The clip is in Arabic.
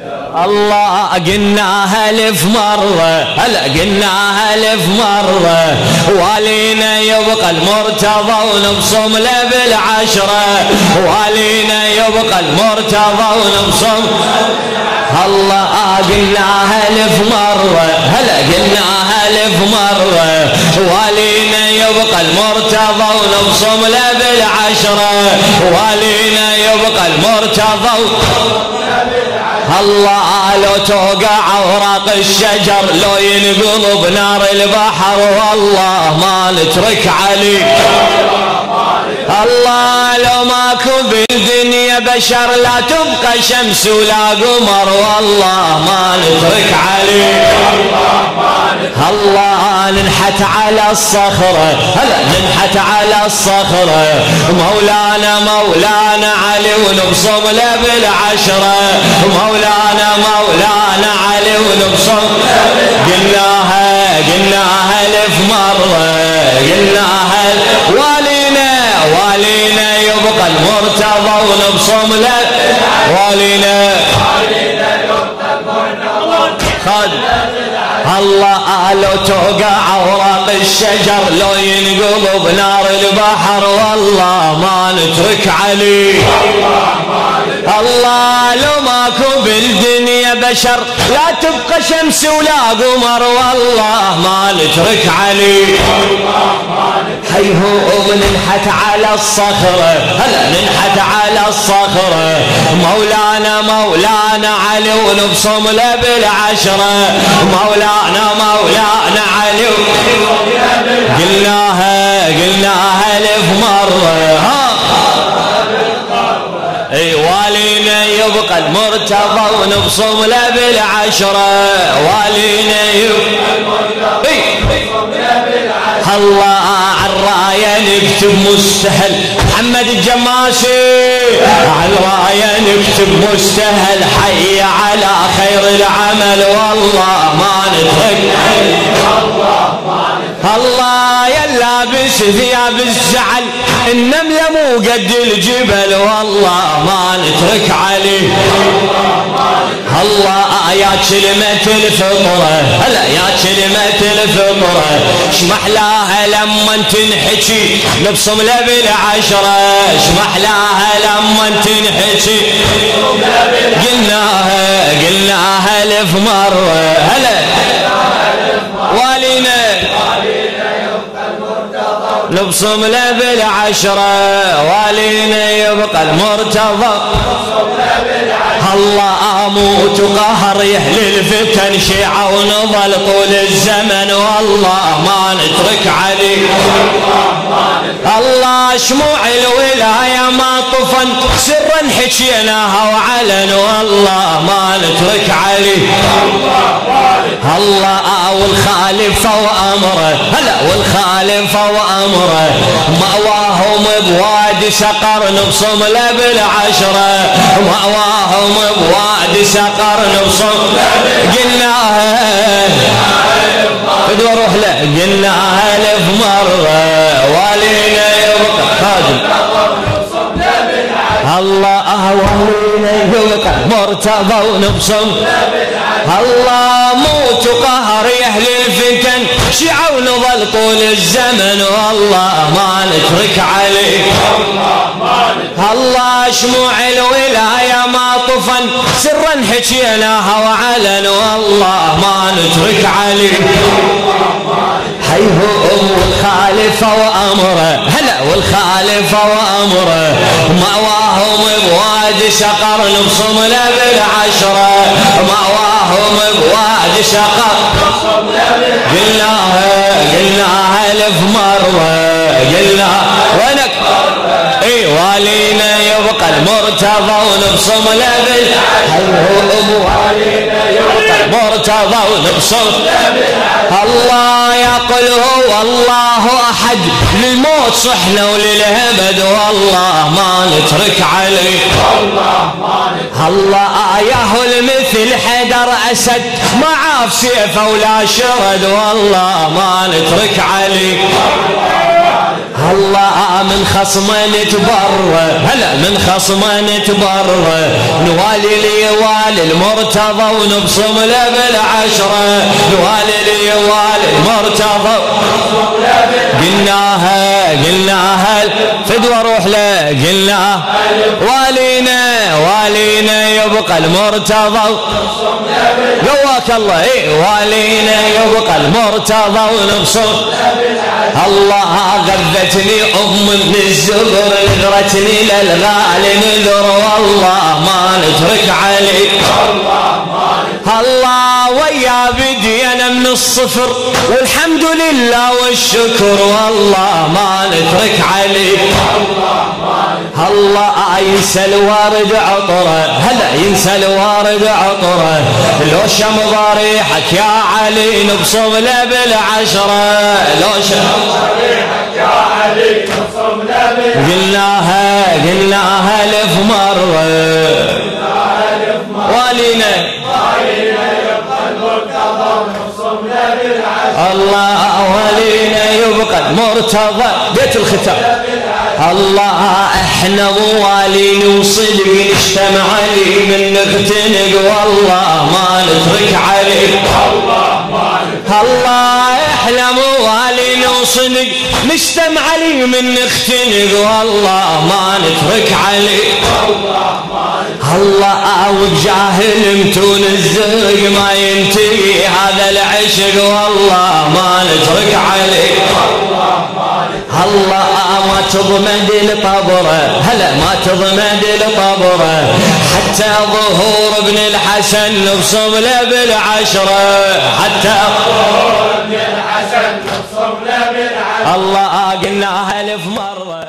الله قلناها الف مرة، هلا قلناها الف مرة، والينا يبقى المرتضى ونبصم له بالعشرة، والينا يبقى المرتضى ونبصم. الله قلناها الف مرة، هلا قلناها الف مرة، والينا يبقى المرتضى ونبصم له بالعشرة، والينا يبقى المرتضى. الله لو توقع اوراق الشجر، لو ينقلب نار البحر، والله ما نترك علي. الله لو ماكو بالدنيا بشر، لا تبقى شمس ولا قمر، والله ما نترك علي. الله ننحت على الصخرة، هلا ننحت على الصخرة، مولانا مولانا علي ونبصم له بالعشرة، مولانا مولانا علي ونبصم. قلناها الف مرة، قلناها والينا يبقى المرتضى ونبصم له، والينا خد. الله لو توقع اوراق الشجر، لو ينقلب نار البحر، والله ما نترك علي. الله لو ماكو بالدنيا بشر، لا تبقى شمس ولا قمر، والله ما نترك علي. حيهم ننحت على الصخرة، هلا ننحت على الصخرة، مولانا مولانا علي ونبصم له بالعشرة، مولانا مولانا علي. قلناها الف مرة، اي والينا يبقى المرتضى ونبصم له بالعشرة، والينا يبقى المرتضى. الله عالراية نكتب مستهل محمد الجماسي، عالراية نكتب مستهل، حي على خير العمل، والله ما نترك. الله يلا بس ثياب الزعل، النملة مو قد الجبل، والله ما نترك عليه. الله يا كلمة الفطرة، هلا يا كلمة الفطرة، شمحلاها لما تنحكي نبصم له بالعشرة، شمحلاها لما تنحكي. قلناها الف مرة، هلا والينا نبصم له بالعشرة، والينا يبقى المرتضى. الله اموت وقهر يحلي الفتن، شيعة ونظل طول الزمن، والله ما نترك علي. الله شموع الولاية ما طفن، سرا حكيناها وعلن، والله ما نترك علي. الله والخالفة وامره، هلا والخالفة وامره، مأواهم بوادي سقر نبصم له بالعشرة، مأواهم بوادي سقر نبصم. قلناها روح له، قلناها الف مرة، والينا يبقى خادم. الله والينا يبقى مرتضى ونبصم. الله موت وقهر يهلي الفتن، شيعة ونظل طول الزمن، والله ما نترك عليه. الله شموع الولاية ما طفن، سرا حكيناها وعلن، والله ما نترك عليه. حيهم والخالفة وامره، هلا والخالفة وامره، مأواهم بوادي سقر نبصم له بالعشرة، مأواهم بوادي سقر. قلناها الف مرة، قلنا وينك. اي والينا يبقى المرتضى ونبصم له بالعشرة، والينا يبقى المرتضى ونبصم. الله يقول هو الله احد، للموت صحنا وللابد، والله ما نترك عليه. الله ياهو المثل حيدر اسد، ما عاف سيفه ولا شرد، والله ما نترك عليه. الله من خصمه نتبرى هلا من خصمه نتبرى نوالي ليوالي المرتضى ونبصم له بالعشرة نوالي ليوالي المرتضى قلناها فدوى روح له قلناها والينا يبقى المرتضى قواك الله والينا يبقى المرتضى ونبصم الله غذتني من الزبر نذرتني للغالي نذر والله ما نترك عليك الله ويا بدي انا من الصفر والحمد لله والشكر والله ما نترك عليك الله ينسى الوارد عطره هلا ينسى الوارد عطره لو شم ضريحك يا علي نبصم له بالعشرة لو شم ضريحك يا علي نبصم له بالعشرة قلناها الف مرة والينا يبقى المرتضى ونبصم له بالعشرة الله والينا يبقى المرتضى بيت الختام الله احنا موالي نوصل ونجتمع علي من نغتنق والله ما نترك عليك الله احنا موالي نوصل نجتمع علي من نختنق والله ما نترك عليك الله وبجاهل متون الزرق ما ينتهي هذا العشق والله ما نترك عليك الله ما تضمد لطبره هلا ما تضمد لطبره حتى ظهور ابن الحسن نبصم له بالعشرة حتى ظهور ابن الحسن نبصم له بالعشرة الله قلناها الف مرة